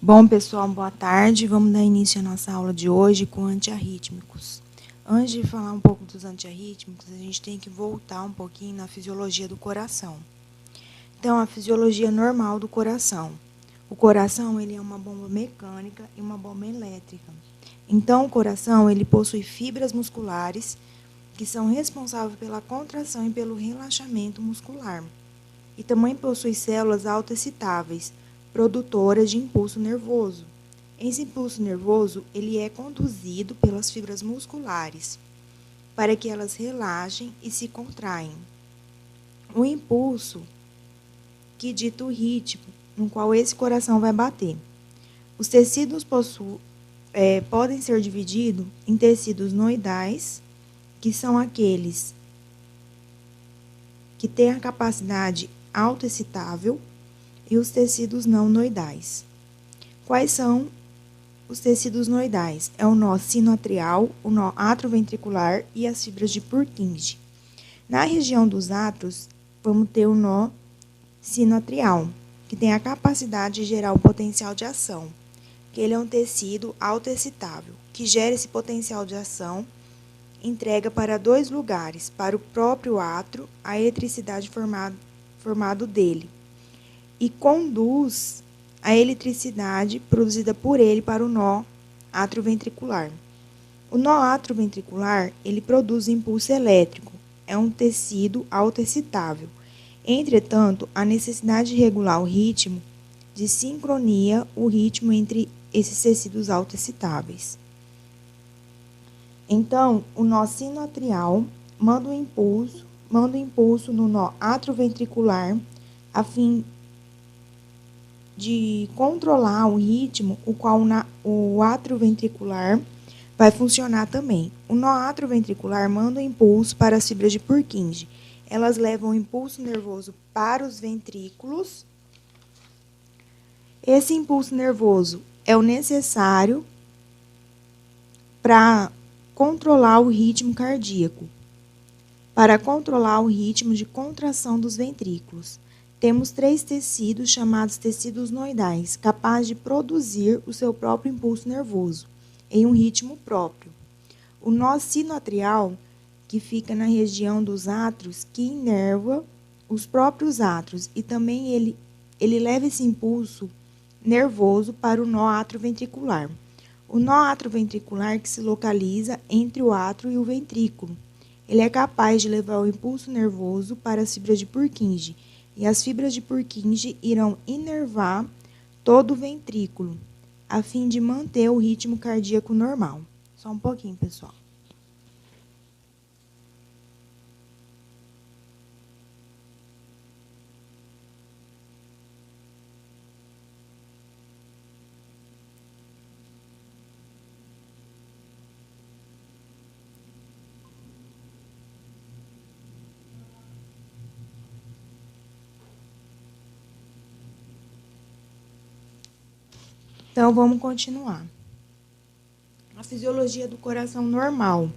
Bom, pessoal, boa tarde. Vamos dar início à nossa aula de hoje com antiarrítmicos. Antes de falar um pouco dos antiarrítmicos, a gente tem que voltar um pouquinho na fisiologia do coração. Então, a fisiologia normal do coração. O coração, ele é uma bomba mecânica e uma bomba elétrica. Então, o coração, ele possui fibras musculares que são responsáveis pela contração e pelo relaxamento muscular. E também possui células autoexcitáveis, produtoras de impulso nervoso. Esse impulso nervoso ele é conduzido pelas fibras musculares para que elas relaxem e se contraem. O impulso que dita o ritmo no qual esse coração vai bater. Os tecidos podem ser divididos em tecidos noidais, que são aqueles que têm a capacidade autoexcitável, e os tecidos não noidais. Quais são os tecidos noidais? É o nó sinoatrial, o nó atrioventricular e as fibras de Purkinje. Na região dos átrios, vamos ter o nó sinoatrial, que tem a capacidade de gerar um potencial de ação, que ele é um tecido autoexcitável, que gera esse potencial de ação, entrega para dois lugares, para o próprio átrio, a eletricidade formado dele, e conduz a eletricidade produzida por ele para o nó atrioventricular. O nó atrioventricular, ele produz impulso elétrico, é um tecido autoexcitável. Entretanto, a necessidade de regular o ritmo, de sincronia o ritmo entre esses tecidos autoexcitáveis. Então, o nó sinoatrial manda um impulso no nó atrioventricular a fim de controlar o ritmo, o qual o atrioventricular vai funcionar também. O nó atrioventricular manda um impulso para as fibras de Purkinje. Elas levam o impulso nervoso para os ventrículos. Esse impulso nervoso é o necessário para controlar o ritmo cardíaco, para controlar o ritmo de contração dos ventrículos. Temos três tecidos chamados tecidos noidais, capazes de produzir o seu próprio impulso nervoso, em um ritmo próprio. O nó sinoatrial, que fica na região dos átrios, que inerva os próprios átrios, e também ele leva esse impulso nervoso para o nó atrioventricular. O nó atrioventricular que se localiza entre o átrio e o ventrículo. Ele é capaz de levar o impulso nervoso para as fibras de Purkinje, e as fibras de Purkinje irão inervar todo o ventrículo, a fim de manter o ritmo cardíaco normal. Só um pouquinho, pessoal. Então, vamos continuar. A fisiologia do coração normal.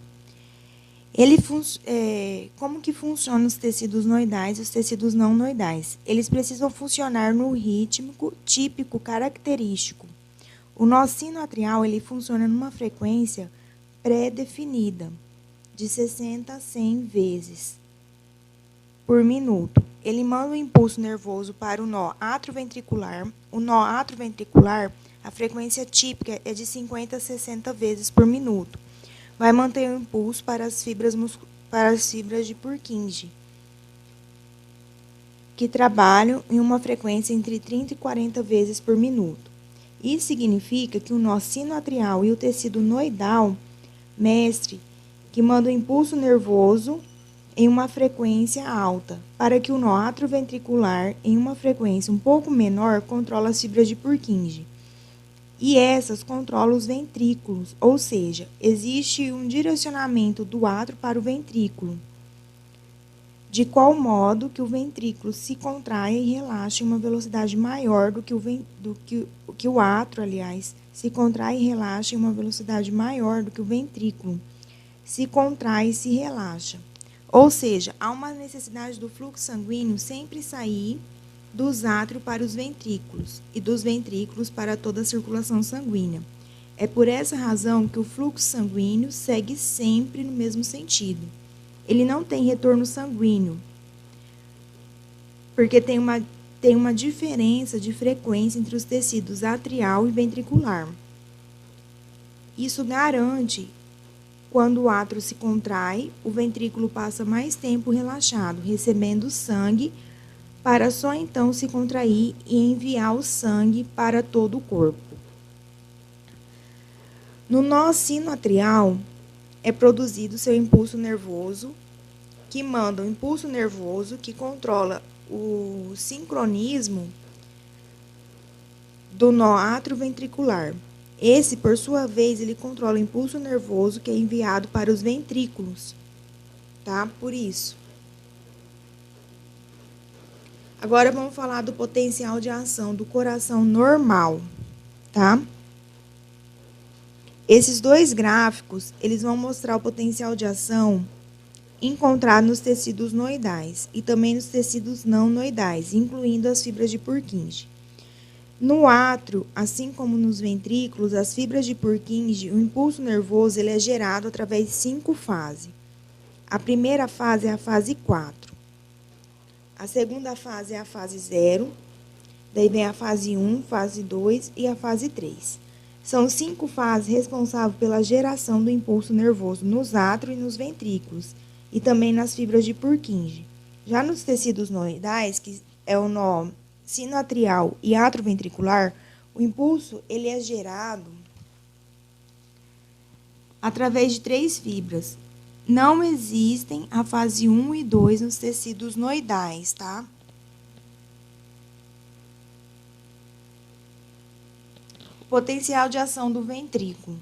Como que funcionam os tecidos noidais e os tecidos não noidais? Eles precisam funcionar no rítmico típico característico. O nó sinoatrial ele funciona numa frequência pré-definida, de 60 a 100 vezes por minuto. Ele manda um impulso nervoso para o nó atrioventricular. O nó atrioventricular, a frequência típica é de 50 a 60 vezes por minuto. Vai manter o impulso para as fibras de Purkinje, que trabalham em uma frequência entre 30 e 40 vezes por minuto. Isso significa que o nó sinoatrial e o tecido noidal mestre, que manda o impulso nervoso em uma frequência alta, para que o nó atrioventricular, em uma frequência um pouco menor, controla as fibras de Purkinje. E essas controlam os ventrículos, ou seja, existe um direcionamento do átrio para o ventrículo, de qual modo que o ventrículo se contrai e relaxa em uma velocidade maior do que o átrio, se contrai e relaxa em uma velocidade maior do que o ventrículo se contrai e se relaxa. Ou seja, há uma necessidade do fluxo sanguíneo sempre sair dos átrios para os ventrículos e dos ventrículos para toda a circulação sanguínea. É por essa razão que o fluxo sanguíneo segue sempre no mesmo sentido. Ele não tem retorno sanguíneo, porque tem uma diferença de frequência entre os tecidos atrial e ventricular. Isso garante, quando o átrio se contrai, o ventrículo passa mais tempo relaxado, recebendo sangue, para só então se contrair e enviar o sangue para todo o corpo. No nó sinoatrial, é produzido seu impulso nervoso, que manda o impulso nervoso que controla o sincronismo do nó atrioventricular. Esse, por sua vez, ele controla o impulso nervoso que é enviado para os ventrículos, tá? Por isso. Agora vamos falar do potencial de ação do coração normal, tá? Esses dois gráficos, eles vão mostrar o potencial de ação encontrado nos tecidos noidais e também nos tecidos não noidais, incluindo as fibras de Purkinje. No átrio, assim como nos ventrículos, as fibras de Purkinje, o impulso nervoso ele é gerado através de 5 fases. A primeira fase é a fase 4. A segunda fase é a fase 0. Daí vem a fase 1, fase 2 e a fase 3. São 5 fases responsáveis pela geração do impulso nervoso nos átrios e nos ventrículos, e também nas fibras de Purkinje. Já nos tecidos noidais, que é o nó sinoatrial e atrioventricular, o impulso ele é gerado através de 3 fibras. Não existem a fase 1 e 2 nos tecidos noidais, tá? O potencial de ação do ventrículo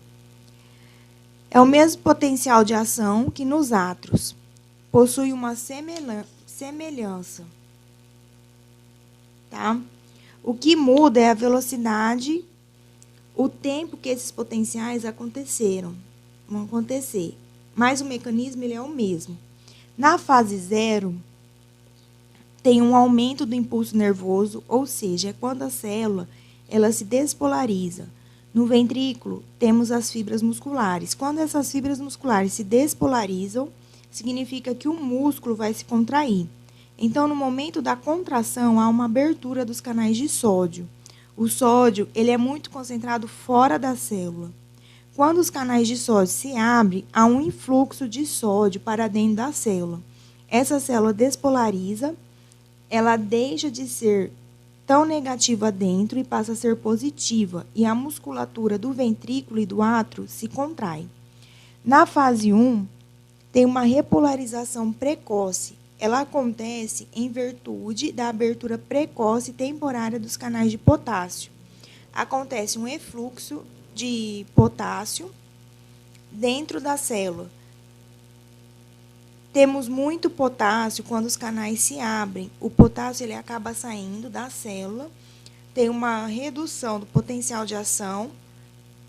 é o mesmo potencial de ação que nos átrios. Possui uma semelhança, tá? O que muda é a velocidade, o tempo que esses potenciais vão acontecer. Mas o mecanismo ele é o mesmo. Na fase 0, tem um aumento do impulso nervoso, ou seja, é quando a célula ela se despolariza. No ventrículo, temos as fibras musculares. Quando essas fibras musculares se despolarizam, significa que o músculo vai se contrair. Então, no momento da contração, há uma abertura dos canais de sódio. O sódio ele é muito concentrado fora da célula. Quando os canais de sódio se abrem, há um influxo de sódio para dentro da célula. Essa célula despolariza, ela deixa de ser tão negativa dentro e passa a ser positiva, e a musculatura do ventrículo e do átrio se contrai. Na fase 1, tem uma repolarização precoce. Ela acontece em virtude da abertura precoce e temporária dos canais de potássio. Acontece um efluxo de potássio dentro da célula. Temos muito potássio quando os canais se abrem. O potássio ele acaba saindo da célula, tem uma redução do potencial de ação,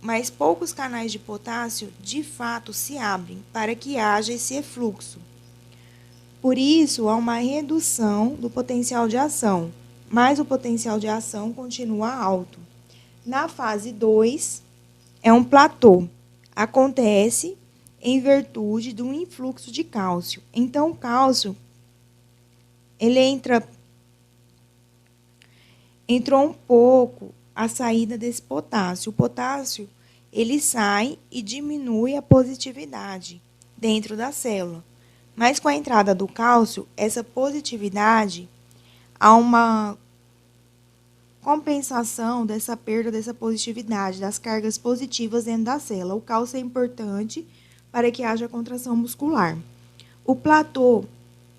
mas poucos canais de potássio de fato se abrem para que haja esse efluxo. Por isso, há uma redução do potencial de ação, mas o potencial de ação continua alto. Na fase 2, é um platô. Acontece em virtude do influxo de cálcio. Então, o cálcio, ele entrou um pouco a saída desse potássio. O potássio, ele sai e diminui a positividade dentro da célula. Mas com a entrada do cálcio, essa positividade, há uma compensação dessa perda dessa positividade, das cargas positivas dentro da célula. O cálcio é importante para que haja contração muscular. O platô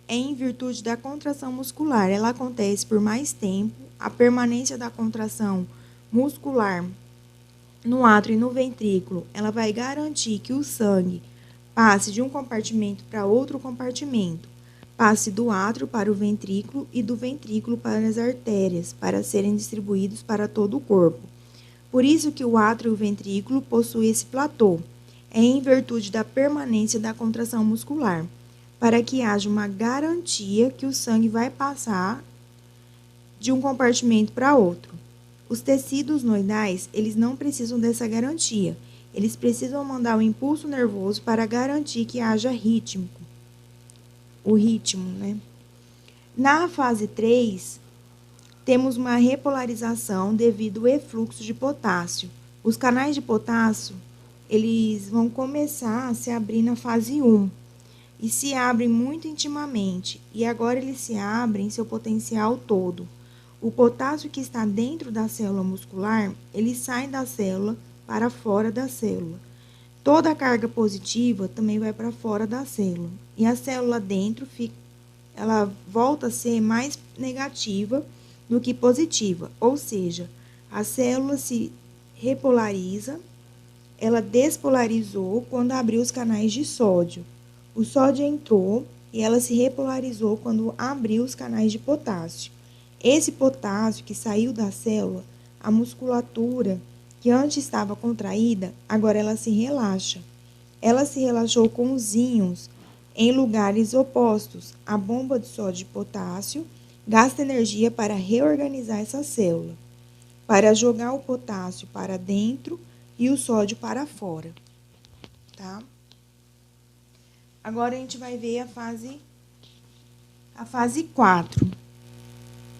é em virtude da contração muscular. Ela acontece por mais tempo. A permanência da contração muscular no átrio e no ventrículo, ela vai garantir que o sangue passe de um compartimento para outro compartimento, passe do átrio para o ventrículo e do ventrículo para as artérias, para serem distribuídos para todo o corpo. Por isso que o átrio e o ventrículo possuem esse platô. É em virtude da permanência da contração muscular, para que haja uma garantia que o sangue vai passar de um compartimento para outro. Os tecidos noidais, eles não precisam dessa garantia. Eles precisam mandar o impulso nervoso para garantir que haja o ritmo, né? Na fase 3, temos uma repolarização devido ao efluxo de potássio. Os canais de potássio, eles vão começar a se abrir na fase 1 e se abrem muito intimamente, e agora eles se abrem em seu potencial todo. O potássio que está dentro da célula muscular, ele sai da célula para fora da célula. Toda a carga positiva também vai para fora da célula. E a célula dentro, ela volta a ser mais negativa do que positiva. Ou seja, a célula se repolariza, ela despolarizou quando abriu os canais de sódio. O sódio entrou e ela se repolarizou quando abriu os canais de potássio. Esse potássio que saiu da célula, a musculatura que antes estava contraída, agora ela se relaxa. Ela se relaxou com os íons em lugares opostos. A bomba de sódio e potássio gasta energia para reorganizar essa célula, para jogar o potássio para dentro e o sódio para fora, tá? Agora a gente vai ver a fase 4.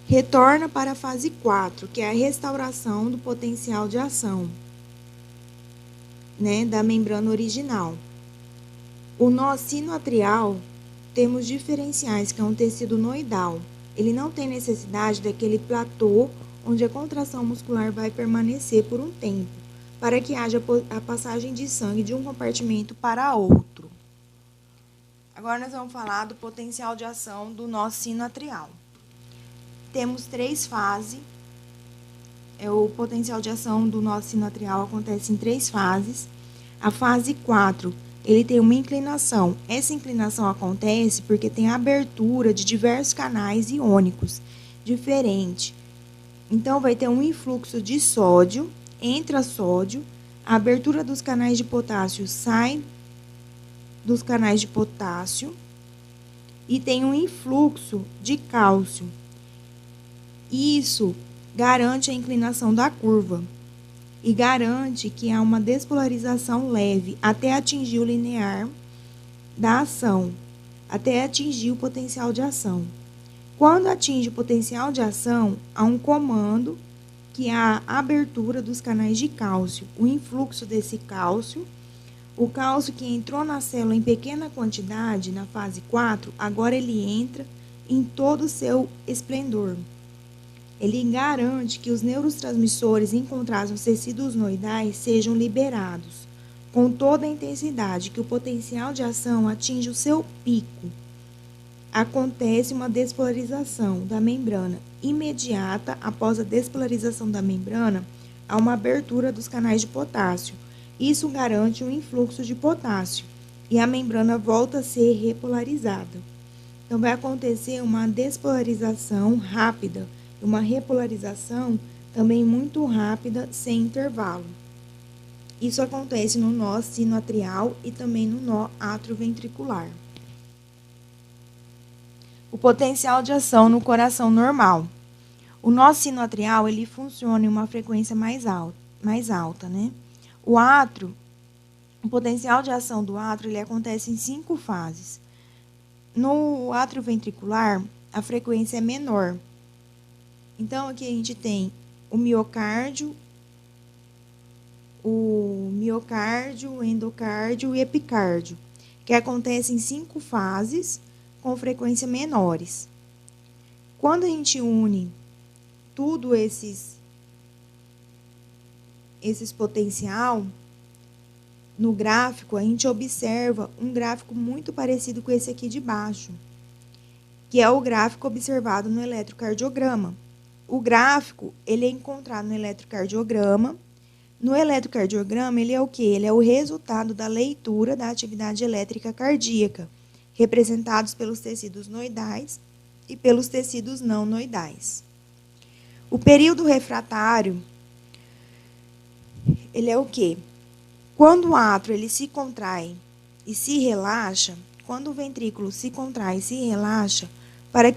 Retorna para a fase 4, que é a restauração do potencial de ação, né, da membrana original. O nó sinoatrial, temos diferenciais, que é um tecido noidal. Ele não tem necessidade daquele platô onde a contração muscular vai permanecer por um tempo, para que haja a passagem de sangue de um compartimento para outro. Agora nós vamos falar do potencial de ação do nó sinoatrial. Temos 3 fases. O potencial de ação do nó sinoatrial acontece em 3 fases. A fase 4, ele tem uma inclinação. Essa inclinação acontece porque tem a abertura de diversos canais iônicos diferentes. Então, vai ter um influxo de sódio, entra sódio, a abertura dos canais de potássio sai dos canais de potássio e tem um influxo de cálcio. Isso garante a inclinação da curva e garante que há uma despolarização leve até atingir o linear da ação, até atingir o potencial de ação. Quando atinge o potencial de ação, há um comando que é a abertura dos canais de cálcio, o influxo desse cálcio. O cálcio que entrou na célula em pequena quantidade, na fase 4, agora ele entra em todo o seu esplendor. Ele garante que os neurotransmissores encontrados nos tecidos noidais sejam liberados com toda a intensidade, que o potencial de ação atinge o seu pico. Acontece uma despolarização da membrana imediata. Após a despolarização da membrana, há uma abertura dos canais de potássio. Isso garante um influxo de potássio e a membrana volta a ser repolarizada. Então, vai acontecer uma despolarização rápida, uma repolarização também muito rápida, sem intervalo. Isso acontece no nó sinoatrial e também no nó atrioventricular. O potencial de ação no coração normal. O nó sinoatrial, ele funciona em uma frequência mais alta, né? O potencial de ação do átrio, ele acontece em 5 fases. No atrioventricular, a frequência é menor. Então, aqui a gente tem o miocárdio, o endocárdio e epicárdio, que acontecem em 5 fases com frequência menores. Quando a gente une tudo esses potencial no gráfico, a gente observa um gráfico muito parecido com esse aqui de baixo, que é o gráfico observado no eletrocardiograma. O gráfico, ele é encontrado no eletrocardiograma. No eletrocardiograma, ele é o quê? Ele é o resultado da leitura da atividade elétrica cardíaca, representados pelos tecidos noidais e pelos tecidos não noidais. O período refratário, ele é o quê? Quando o átrio ele se contrai e se relaxa, quando o ventrículo se contrai e se relaxa, para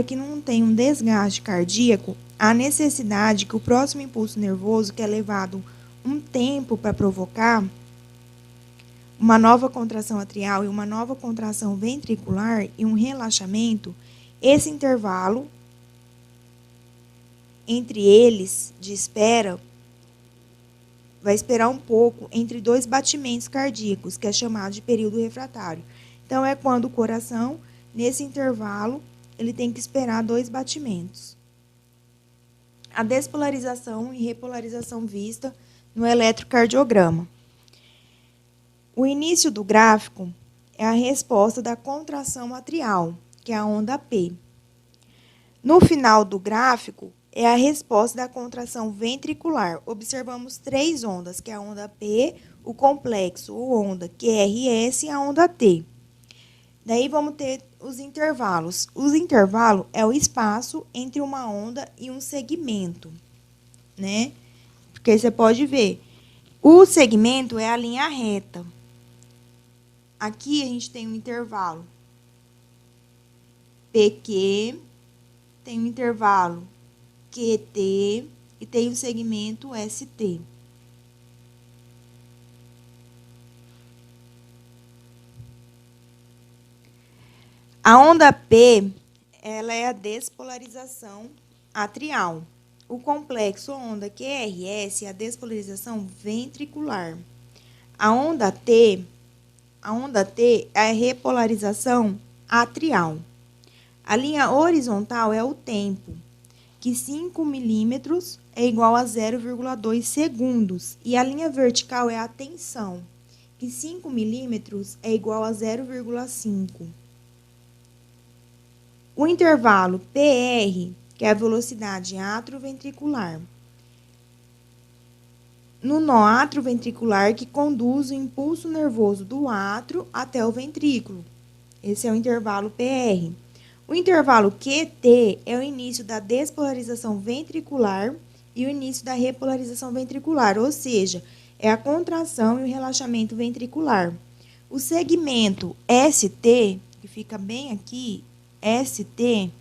que não tenha um desgaste cardíaco, há necessidade que o próximo impulso nervoso, que é levado um tempo para provocar uma nova contração atrial e uma nova contração ventricular e um relaxamento, esse intervalo entre eles de espera vai esperar um pouco entre dois batimentos cardíacos, que é chamado de período refratário. Então, é quando o coração, nesse intervalo, ele tem que esperar 2 batimentos. A despolarização e repolarização vista no eletrocardiograma. O início do gráfico é a resposta da contração atrial, que é a onda P. No final do gráfico, é a resposta da contração ventricular. Observamos 3 ondas, que é a onda P, o complexo, ou onda QRS e a onda T. Daí vamos ter os intervalos. Os intervalos é o espaço entre uma onda e um segmento, né? Porque você pode ver, o segmento é a linha reta. Aqui a gente tem um intervalo PQ, tem um intervalo QT e tem o segmento ST. A onda P, ela é a despolarização atrial. O complexo onda QRS é a despolarização ventricular. A onda T é a repolarização atrial. A linha horizontal é o tempo, que 5 milímetros é igual a 0,2 segundos. E a linha vertical é a tensão, que 5 milímetros é igual a 0,5. O intervalo PR, que é a velocidade atrioventricular. No nó atrioventricular, que conduz o impulso nervoso do átrio até o ventrículo. Esse é o intervalo PR. O intervalo QT é o início da despolarização ventricular e o início da repolarização ventricular, ou seja, é a contração e o relaxamento ventricular. O segmento ST, que fica bem aqui, ST,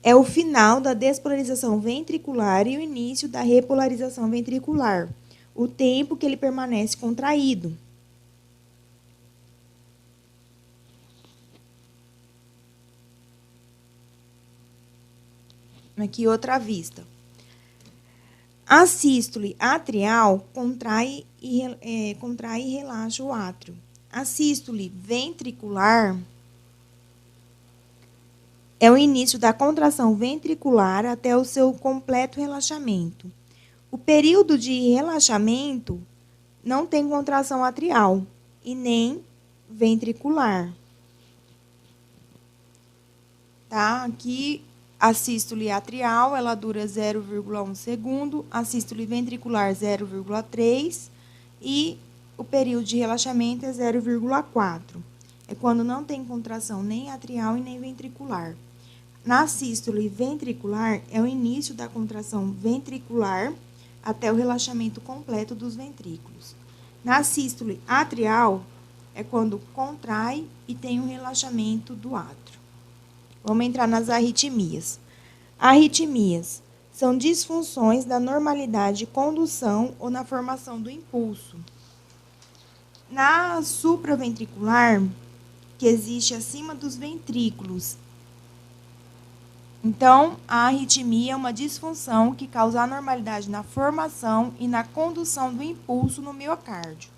é o final da despolarização ventricular e o início da repolarização ventricular, o tempo que ele permanece contraído. Aqui outra vista. A sístole atrial contrai e relaxa o átrio. A sístole ventricular é o início da contração ventricular até o seu completo relaxamento. O período de relaxamento não tem contração atrial e nem ventricular. Tá? Aqui a sístole atrial, ela dura 0,1 segundo, a sístole ventricular 0,3 e o período de relaxamento é 0,4. É quando não tem contração nem atrial e nem ventricular. Na sístole ventricular, é o início da contração ventricular até o relaxamento completo dos ventrículos. Na sístole atrial, é quando contrai e tem um relaxamento do átrio. Vamos entrar nas arritmias. Arritmias são disfunções da normalidade de condução ou na formação do impulso. Na supraventricular, que existe acima dos ventrículos. Então, a arritmia é uma disfunção que causa anormalidade na formação e na condução do impulso no miocárdio.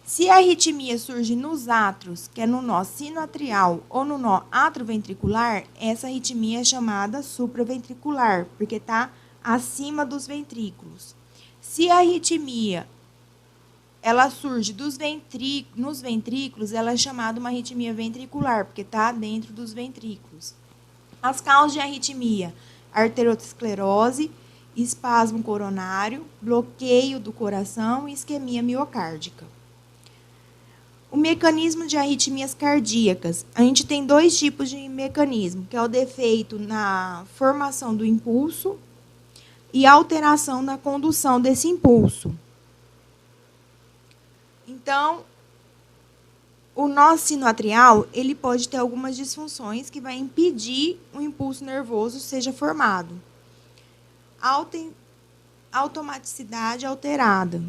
Se a arritmia surge nos átrios, que é no nó sinoatrial ou no nó atrioventricular, essa arritmia é chamada supraventricular, porque está acima dos ventrículos. Se a arritmia ela surge nos ventrículos, ela é chamada uma arritmia ventricular, porque está dentro dos ventrículos. As causas de arritmia: arteriosclerose, espasmo coronário, bloqueio do coração e isquemia miocárdica. O mecanismo de arritmias cardíacas. A gente tem 2 tipos de mecanismo, que é o defeito na formação do impulso e alteração na condução desse impulso. Então, o nó sinoatrial, ele pode ter algumas disfunções que vai impedir o impulso nervoso seja formado. Automaticidade alterada,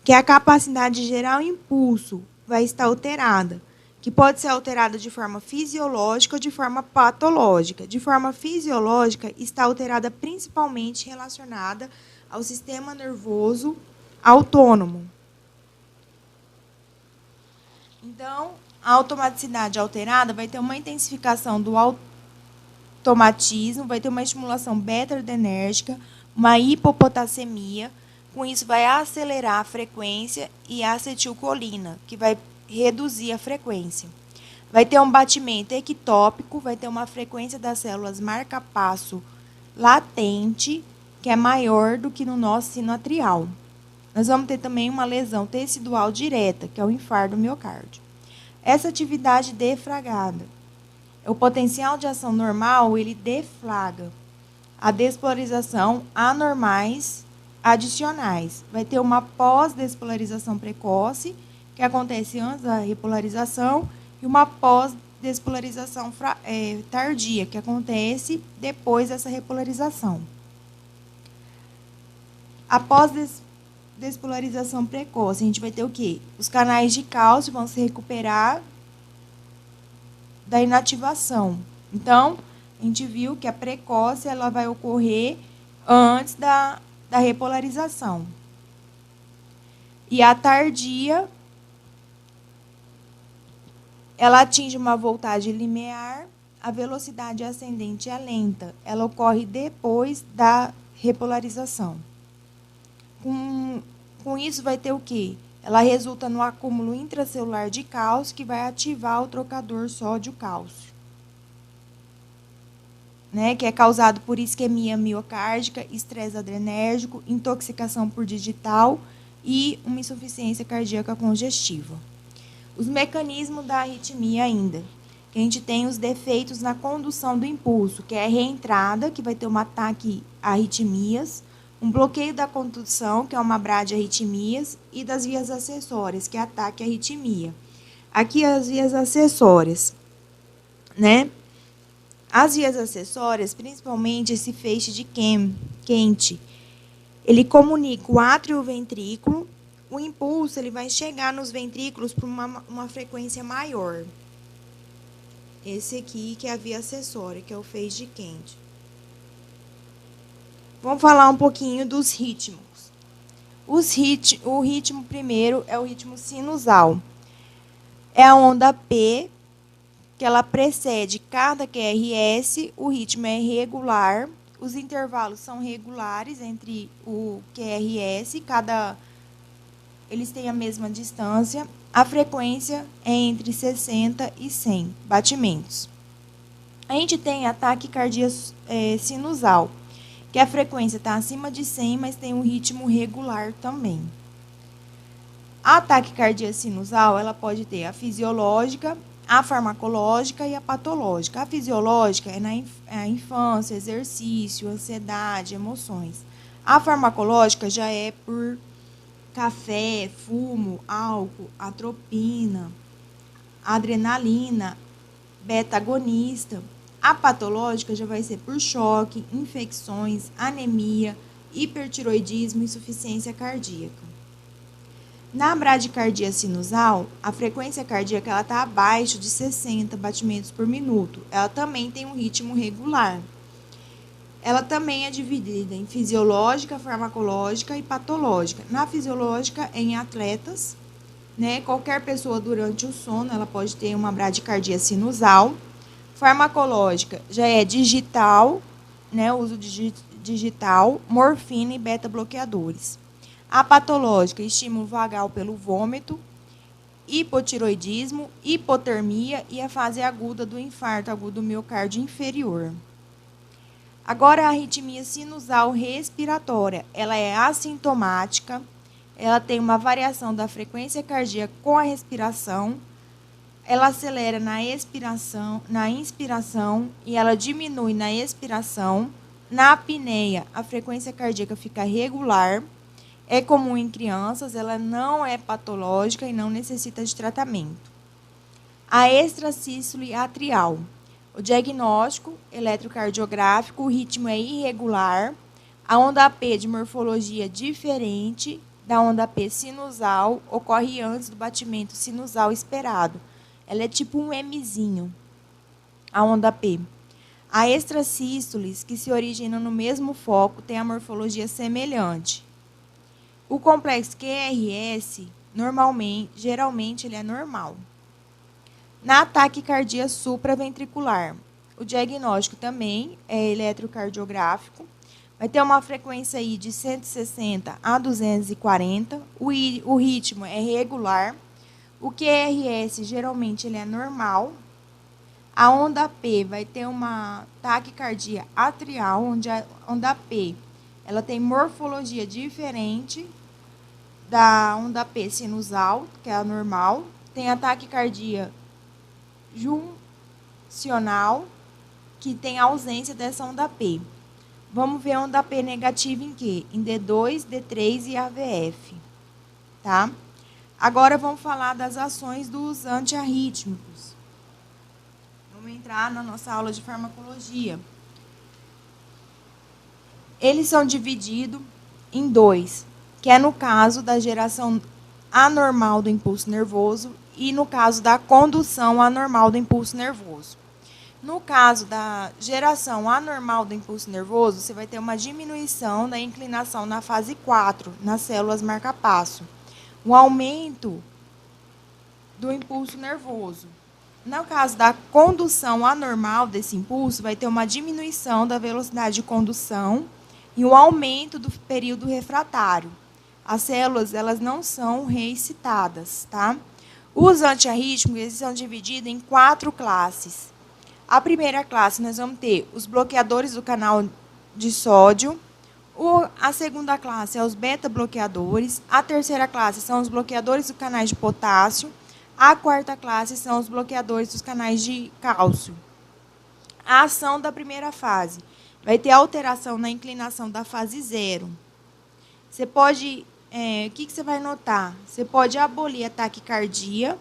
que é a capacidade de gerar o impulso, vai estar alterada, que pode ser alterada de forma fisiológica ou de forma patológica. De forma fisiológica, está alterada principalmente relacionada ao sistema nervoso autônomo. Então, a automaticidade alterada vai ter uma intensificação do automatismo, vai ter uma estimulação beta-adrenérgica, uma hipopotassemia. Com isso, vai acelerar a frequência e a acetilcolina, que vai reduzir a frequência. Vai ter um batimento ectópico, vai ter uma frequência das células marca-passo latente, que é maior do que no nosso sinoatrial. Nós vamos ter também uma lesão tecidual direta, que é o infarto do miocárdio. Essa atividade defragada. O potencial de ação normal, ele deflaga a despolarização anormais adicionais. Vai ter uma pós-despolarização precoce, que acontece antes da repolarização, e uma pós-despolarização tardia, que acontece depois dessa repolarização. A pós-despolarização precoce, a gente vai ter o quê? Os canais de cálcio vão se recuperar da inativação. Então, a gente viu que a precoce ela vai ocorrer antes da repolarização. E a tardia, ela atinge uma voltagem limiar, a velocidade ascendente é lenta. Ela ocorre depois da repolarização. Com isso, vai ter o quê? Ela resulta no acúmulo intracelular de cálcio, que vai ativar o trocador sódio-cálcio, né, que é causado por isquemia miocárdica, estresse adrenérgico, intoxicação por digital e uma insuficiência cardíaca congestiva. Os mecanismos da arritmia ainda, que a gente tem os defeitos na condução do impulso, que é a reentrada, que vai ter um ataque a arritmias, um bloqueio da condução, que é uma bradiarritmias, e das vias acessórias, que é ataque à arritmia. Aqui as vias acessórias, né? As vias acessórias, principalmente esse feixe de quente, ele comunica o átrio e o ventrículo. O impulso ele vai chegar nos ventrículos por uma frequência maior. Esse aqui que é a via acessória, que é o feixe de quente. Vamos falar um pouquinho dos ritmos. O ritmo primeiro é o ritmo sinusal. É a onda P, que ela precede cada QRS, o ritmo é regular, os intervalos são regulares entre o QRS, eles têm a mesma distância, a frequência é entre 60 e 100 batimentos. A gente tem ataque cardíaco sinusal, que a frequência está acima de 100, mas tem um ritmo regular também. A taquicardia sinusal, ela pode ter a fisiológica, a farmacológica e a patológica. A fisiológica é na infância, exercício, ansiedade, emoções. A farmacológica já é por café, fumo, álcool, atropina, adrenalina, beta-agonista. A patológica já vai ser por choque, infecções, anemia, hipertiroidismo e insuficiência cardíaca. Na bradicardia sinusal, a frequência cardíaca está abaixo de 60 batimentos por minuto. Ela também tem um ritmo regular. Ela também é dividida em fisiológica, farmacológica e patológica. Na fisiológica, em atletas, né, qualquer pessoa durante o sono, ela pode ter uma bradicardia sinusal. Farmacológica já é digital, né, uso de digital, morfina e beta-bloqueadores. A patológica, estímulo vagal pelo vômito, hipotiroidismo, hipotermia e a fase aguda do infarto agudo do miocárdio inferior. Agora, a arritmia sinusal respiratória, ela é assintomática, ela tem uma variação da frequência cardíaca com a respiração, ela acelera na inspiração e ela diminui na expiração. Na apneia, a frequência cardíaca fica regular. É comum em crianças, ela não é patológica e não necessita de tratamento. A extrasístole atrial. O diagnóstico eletrocardiográfico, o ritmo é irregular, a onda P de morfologia diferente da onda P sinusal ocorre antes do batimento sinusal esperado. Ela é tipo um Mzinho, a onda P. A extrasístoles, que se originam no mesmo foco, tem a morfologia semelhante. O complexo QRS, geralmente ele é normal. Na taquicardia supraventricular, o diagnóstico também é eletrocardiográfico. Vai ter uma frequência aí de 160 a 240. O ritmo é regular. O QRS, geralmente, ele é normal. A onda P vai ter uma taquicardia atrial, onde a onda P ela tem morfologia diferente da onda P sinusal, que é a normal. Tem a taquicardia juncional, que tem ausência dessa onda P. Vamos ver a onda P negativa em quê? Em D2, D3 e AVF. Tá? Agora vamos falar das ações dos antiarrítmicos. Vamos entrar na nossa aula de farmacologia. Eles são divididos em dois, que é no caso da geração anormal do impulso nervoso e no caso da condução anormal do impulso nervoso. No caso da geração anormal do impulso nervoso, você vai ter uma diminuição da inclinação na fase 4, nas células marca-passo. Um aumento do impulso nervoso. No caso da condução anormal desse impulso, vai ter uma diminuição da velocidade de condução e um aumento do período refratário. As células, elas não são reexcitadas, tá? Os antiarrítmicos, eles são divididos em 4 classes. A primeira classe, nós vamos ter os bloqueadores do canal de sódio. A segunda classe é os beta-bloqueadores. A terceira classe são os bloqueadores dos canais de potássio. A quarta classe são os bloqueadores dos canais de cálcio. A ação da primeira fase vai ter alteração na inclinação da fase 0. Você pode... o que você vai notar? Você pode abolir a taquicardia,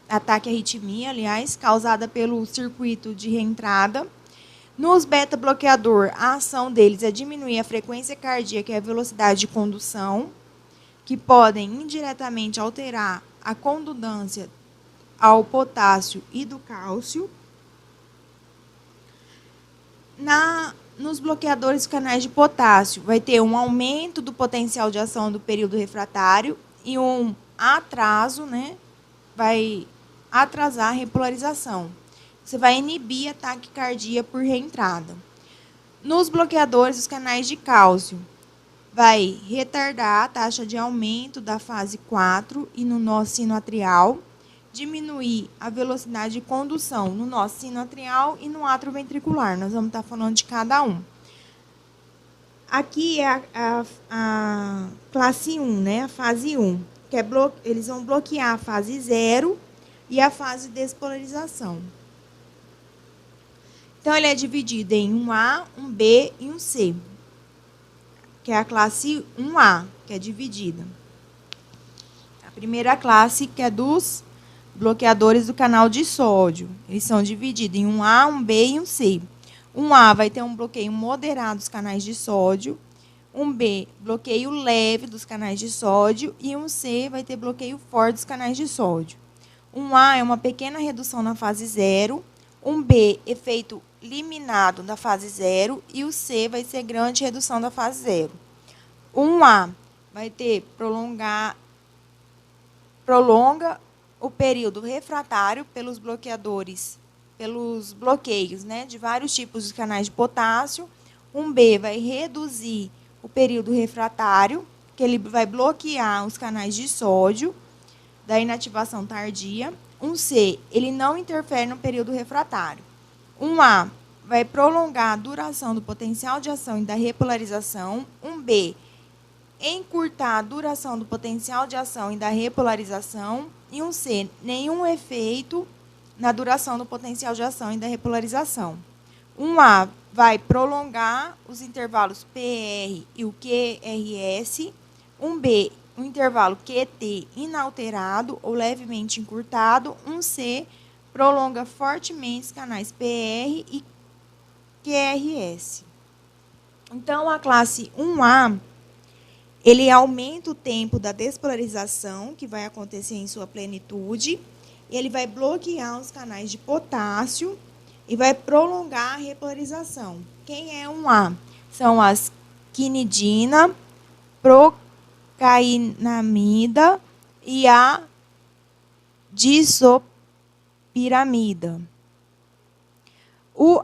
arritmia, aliás, causada pelo circuito de reentrada. Nos beta-bloqueador, a ação deles é diminuir a frequência cardíaca e a velocidade de condução, que podem indiretamente alterar a condutância ao potássio e do cálcio. Nos bloqueadores dos canais de potássio, vai ter um aumento do potencial de ação do período refratário e um atraso, né? Vai atrasar a repolarização. Você vai inibir a taquicardia por reentrada. Nos bloqueadores dos canais de cálcio, vai retardar a taxa de aumento da fase 4 e no nó sinoatrial, diminuir a velocidade de condução no nó sinoatrial e no átrio ventricular. Nós vamos estar falando de cada um. Aqui é a classe 1, né? A fase 1, que eles vão bloquear a fase 0 e a fase de despolarização. Então, ele é dividido em um A, um B e um C, que é a classe 1A, que é dividida. A primeira classe, que é dos bloqueadores do canal de sódio. Eles são divididos em um A, um B e um C. Um A vai ter um bloqueio moderado dos canais de sódio. Um B, bloqueio leve dos canais de sódio. E um C vai ter bloqueio forte dos canais de sódio. Um A é uma pequena redução na fase 0. Um B, efeito liminado da fase 0. E o C vai ser grande redução da fase 0. Um A vai ter prolonga o período refratário pelos bloqueios, né, de vários tipos de canais de potássio. Um B vai reduzir o período refratário, que ele vai bloquear os canais de sódio da inativação tardia. Um C, ele não interfere no período refratário. Um A vai prolongar a duração do potencial de ação e da repolarização. Um B, encurtar a duração do potencial de ação e da repolarização. E um C, nenhum efeito na duração do potencial de ação e da repolarização. Um A vai prolongar os intervalos PR e o QRS, Um B, um intervalo QT inalterado ou levemente encurtado. Um C, prolonga fortemente os canais PR e QRS. Então, a classe 1A, ele aumenta o tempo da despolarização, que vai acontecer em sua plenitude, e ele vai bloquear os canais de potássio e vai prolongar a repolarização. Quem é 1A? São as quinidina, procainamida e a disopiramida.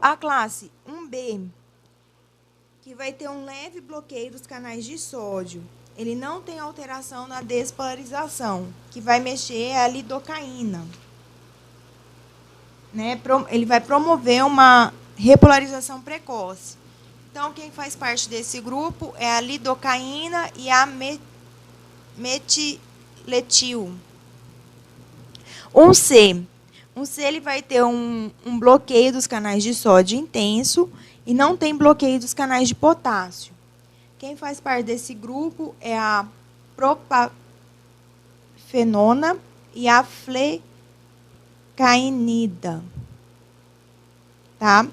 A classe 1B, que vai ter um leve bloqueio dos canais de sódio. Ele não tem alteração na despolarização, que vai mexer a lidocaína. Né? Ele vai promover uma repolarização precoce. Então, quem faz parte desse grupo é a lidocaína e a metiletil. Um C ele vai ter um bloqueio dos canais de sódio intenso e não tem bloqueio dos canais de potássio. Quem faz parte desse grupo é a propafenona e a flecainida. Tá?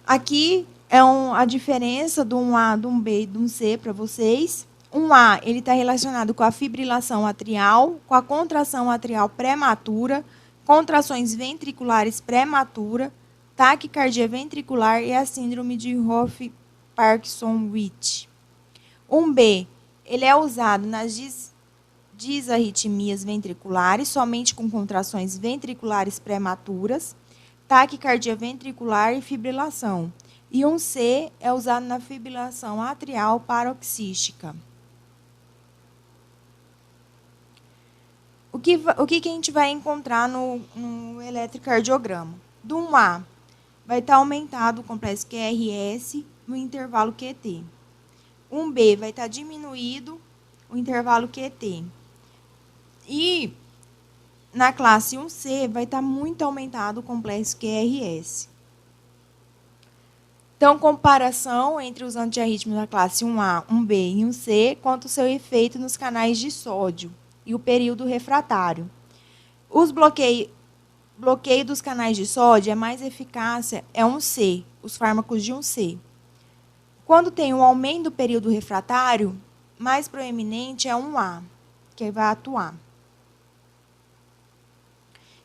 Aqui é a diferença de um A, de um B e de um C para vocês. Um A, ele está relacionado com a fibrilação atrial, com a contração atrial prematura, contrações ventriculares prematura, taquicardia ventricular e a síndrome de Hoff-Parkinson-White. Um B, ele é usado nas disarritmias ventriculares, somente com contrações ventriculares prematuras, taquicardia ventricular e fibrilação. E um C é usado na fibrilação atrial paroxística. O que a gente vai encontrar no eletrocardiograma? Do 1A, vai estar aumentado o complexo QRS no intervalo QT. 1B vai estar diminuído o intervalo QT. E na classe 1C vai estar muito aumentado o complexo QRS. Então, comparação entre os antiarrítmicos da classe 1A, 1B e 1C quanto ao seu efeito nos canais de sódio e o período refratário. Os bloqueio dos canais de sódio, a mais eficácia é 1C, os fármacos de 1C. Quando tem um aumento do período refratário, mais proeminente é 1A, que vai atuar.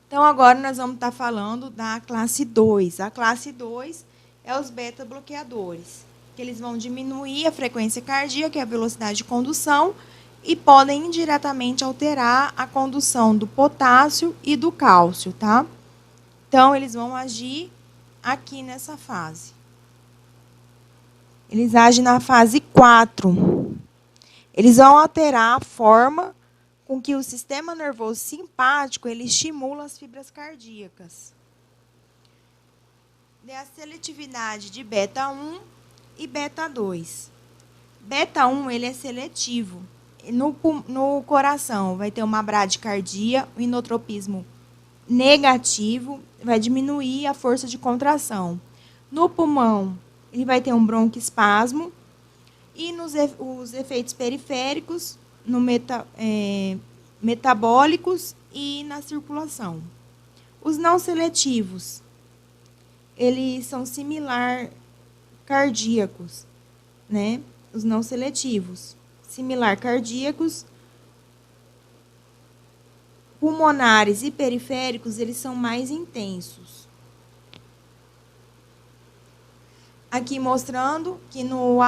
Então, agora nós vamos estar falando da classe 2. A classe 2 é os beta-bloqueadores, que eles vão diminuir a frequência cardíaca e a velocidade de condução e podem indiretamente alterar a condução do potássio e do cálcio, tá? Então, eles vão agir aqui nessa fase. Eles agem na fase 4. Eles vão alterar a forma com que o sistema nervoso simpático ele estimula as fibras cardíacas. A seletividade de beta 1 e beta 2. Beta 1 ele é seletivo. No coração vai ter uma bradicardia, um inotropismo negativo, vai diminuir a força de contração. No pulmão, ele vai ter um broncoespasmo. E os efeitos periféricos, metabólicos e na circulação. Os não seletivos, eles são similar cardíacos, né? Os não seletivos, similar cardíacos, pulmonares e periféricos, eles são mais intensos. Aqui mostrando que no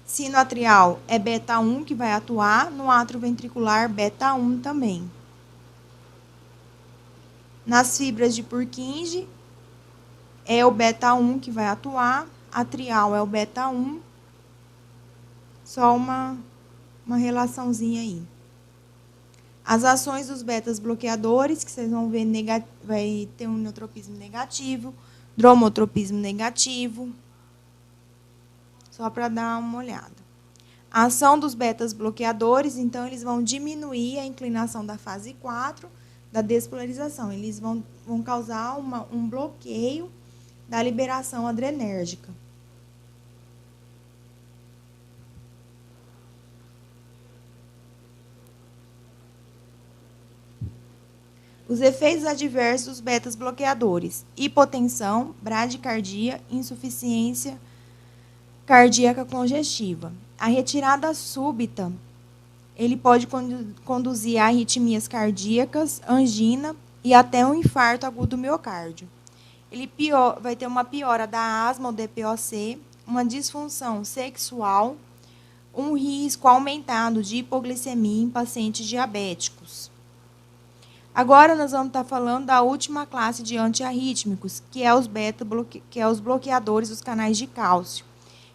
sino atrial é beta 1 que vai atuar, no átrio ventricular beta 1 também. Nas fibras de Purkinje é o beta 1 que vai atuar, atrial é o beta 1. Só uma relaçãozinha aí. As ações dos betas bloqueadores, que vocês vão ver, vai ter um inotropismo negativo, dromotropismo negativo. Só para dar uma olhada. A ação dos betas bloqueadores, então, eles vão diminuir a inclinação da fase 4 da despolarização. Eles vão causar um bloqueio da liberação adrenérgica. Os efeitos adversos dos betas-bloqueadores: hipotensão, bradicardia, insuficiência cardíaca congestiva. A retirada súbita, ele pode conduzir a arritmias cardíacas, angina e até um infarto agudo do miocárdio. Ele vai ter uma piora da asma ou DPOC, uma disfunção sexual, um risco aumentado de hipoglicemia em pacientes diabéticos. Agora nós vamos estar falando da última classe de antiarrítmicos, que é os bloqueadores dos canais de cálcio,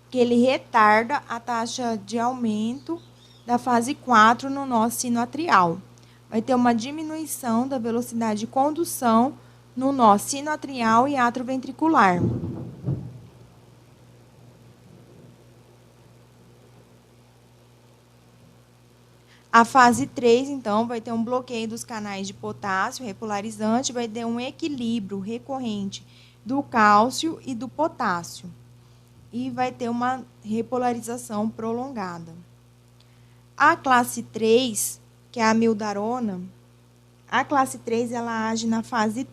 que ele retarda a taxa de aumento da fase 4 no nó sinoatrial. Vai ter uma diminuição da velocidade de condução no nó sinoatrial e atrioventricular. A fase 3, então, vai ter um bloqueio dos canais de potássio repolarizante, vai ter um equilíbrio recorrente do cálcio e do potássio. E vai ter uma repolarização prolongada. A classe 3, que é a amildarona, a classe 3 ela age na fase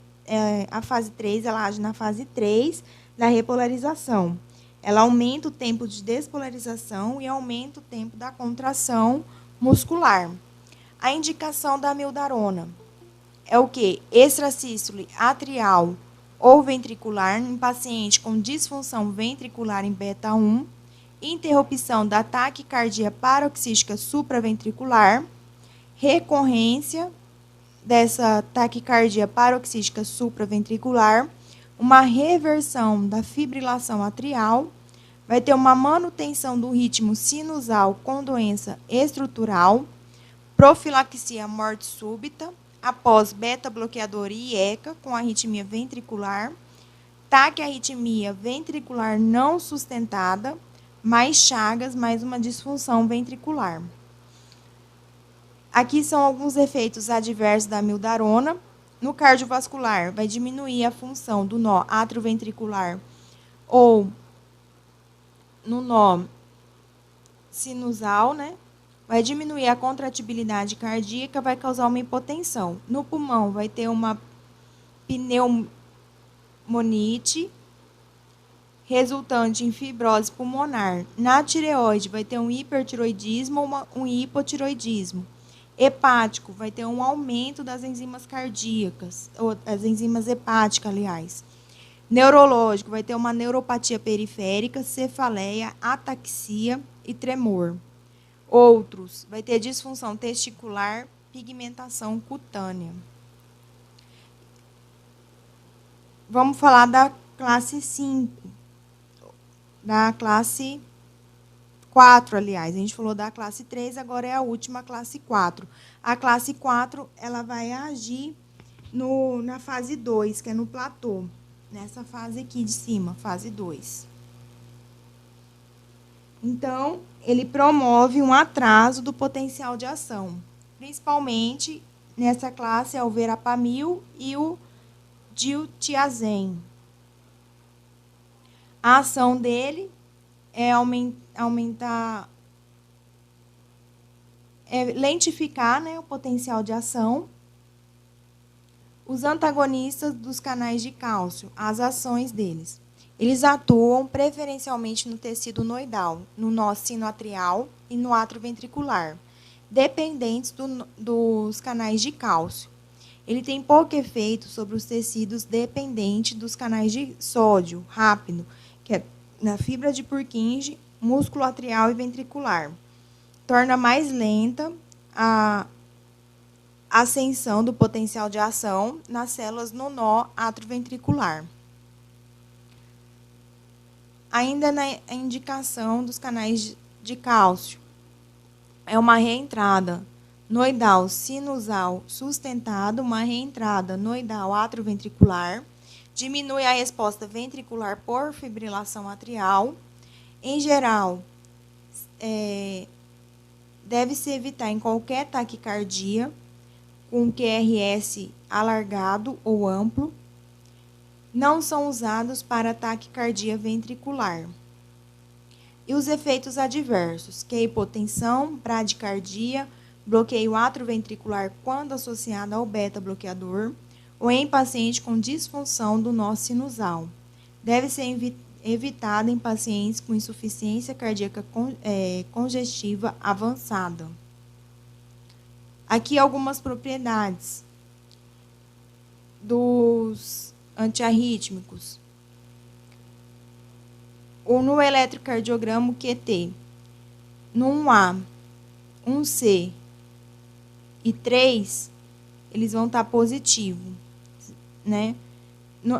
a fase 3 ela age na fase 3 da repolarização. Ela aumenta o tempo de despolarização e aumenta o tempo da contração muscular. A indicação da amildarona é o quê? Extrasístole atrial ou ventricular em paciente com disfunção ventricular em beta 1, interrupção da taquicardia paroxística supraventricular, recorrência dessa taquicardia paroxística supraventricular, uma reversão da fibrilação atrial, vai ter uma manutenção do ritmo sinusal com doença estrutural, profilaxia morte súbita, após beta-bloqueador e IECA com arritmia ventricular, taquiarritmia ventricular não sustentada, mais chagas, mais uma disfunção ventricular. Aqui são alguns efeitos adversos da amildarona. No cardiovascular, vai diminuir a função do nó atrioventricular ou no nó sinusal, né? Vai diminuir a contratibilidade cardíaca, vai causar uma hipotensão. No pulmão, vai ter uma pneumonite resultante em fibrose pulmonar. Na tireoide, vai ter um hipertiroidismo ou um hipotiroidismo. Hepático, vai ter um aumento das enzimas cardíacas, ou as enzimas hepáticas, aliás. Neurológico, vai ter uma neuropatia periférica, cefaleia, ataxia e tremor. Outros, vai ter disfunção testicular, pigmentação cutânea. Vamos falar da classe 5, da classe 4, aliás. A gente falou da classe 3, agora é a última classe 4. A classe 4, ela vai agir na fase 2, que é no platô. Nessa fase aqui de cima, fase 2. Então, ele promove um atraso do potencial de ação. Principalmente, nessa classe, é o verapamil e o diltiazem. A ação dele é lentificar, né, o potencial de ação. Os antagonistas dos canais de cálcio, as ações deles. Eles atuam preferencialmente no tecido noidal, no nó sinoatrial e no átrio ventricular, dependentes dos canais de cálcio. Ele tem pouco efeito sobre os tecidos dependentes dos canais de sódio, rápido, que é na fibra de Purkinje, músculo atrial e ventricular. Torna mais lenta a ascensão do potencial de ação nas células no nó atrioventricular. Ainda na indicação dos canais de cálcio, é uma reentrada noidal sinusal sustentada, uma reentrada noidal atrioventricular, diminui a resposta ventricular por fibrilação atrial. Em geral, deve-se evitar em qualquer taquicardia com QRS alargado ou amplo. Não são usados para taquicardia ventricular. E os efeitos adversos, que é hipotensão, bradicardia, bloqueio atrioventricular quando associado ao beta-bloqueador, ou em paciente com disfunção do nó sinusal. Deve ser evitada em pacientes com insuficiência cardíaca congestiva avançada. Aqui algumas propriedades dos antiarrítmicos. No eletrocardiograma QT, no 1A, 1C e 3, eles vão estar positivos, né?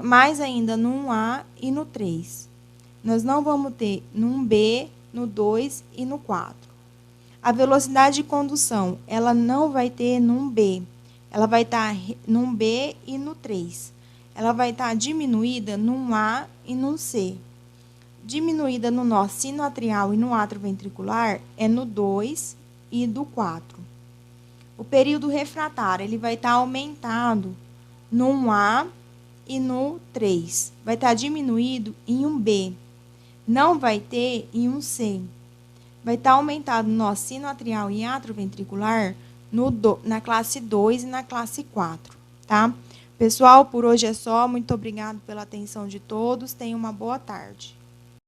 Mais ainda no 1A e no 3. Nós não vamos ter no 1B, no 2 e no 4. A velocidade de condução, ela não vai ter no 1B. Ela vai estar no 1B e no 3. Ela vai estar diminuída no 1A e no C. Diminuída no nó sinoatrial e no atrioventricular é no 2 e do 4. O período refratário, ele vai estar aumentado no 1A e no 3. Vai estar diminuído em 1B. Não vai ter em 1C. Vai estar aumentado no nó sinoatrial e atrioventricular na classe 2 e na classe 4, tá? Pessoal, por hoje é só. Muito obrigado pela atenção de todos. Tenham uma boa tarde.